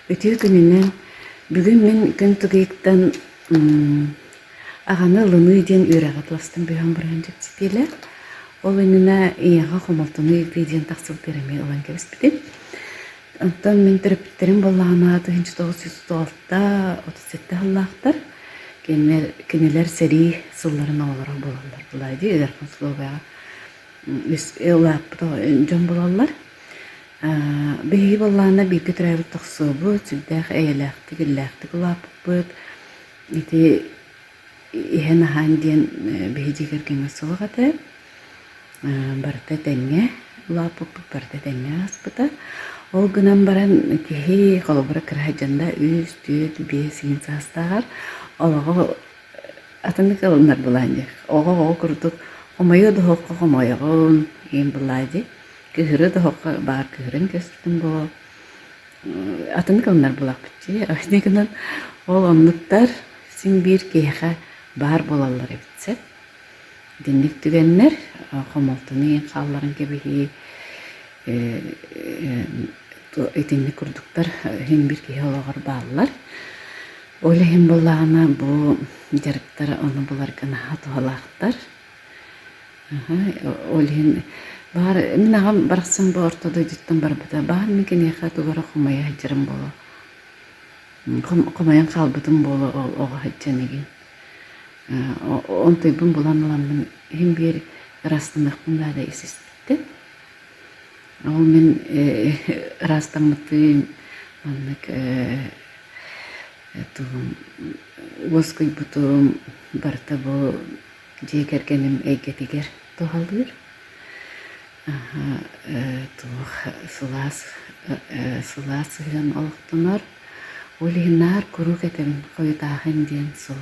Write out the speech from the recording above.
Ütüğü gününden bugün men gün tuguyuktan ағаны ылыны ден үйрәгәтластым бүйән бұрын жепсетелі. Ол үніне иеға қомалтыны үйден тақсыл береме олан кәбіс бітем. Онтан мен түріпіттерім болағына 1936-37 аллақтар. Кенелер сәрі сылларын оларға болалар. Бұлайды өдерхан сұлуға ұлапыда жон болалар. Бейі болағына бір күтірәбі тақсы бұд, сүлдәқ әйеләқті, гілләқті ұлапы бұд. Иһэн аһаан диэн биһидигэр кеңэ суоҕата барыта тэҥҥэ улааппыппыт барыта тэҥҥэ аспыта ол гынан баран киһи холобура кыраһадьанда үс түөт биэс сиин саастааҕар олоҕо атынык ылыннар булаанди оҕо курдук хомойо доһокко хомойоҕун иин булаади кыһыры доһокко баар кыһырын көстүм боо атынык ылыннар булаахпытчи айнегынан ол оннуктар син биир киэхэ бар болалар эбитсе. Динник түгеннер, хомолтуны ең қалларын кебеги этинник курдуктар хин бир кие олағар бағылар. Ойлы хин болағына бұ жарыктар оны бұлар гана туғалақтар. Ойлы хин бар, мен ағам барақсан бұ ортода жыттан бар бұда. Бағын мен кенеға туғара қомая хаджырым болу. Қомаян қалбытым болу оға хаджанеген. Онтой бун булан мен хим бир растамакпын да эсеспитти. Ол мен растамыкты маннык воской бутум барта бу жегергеним эйгетигер тухалдыр. Сулас ган олуктунар. Олинар куру кетем койдагын ден суу.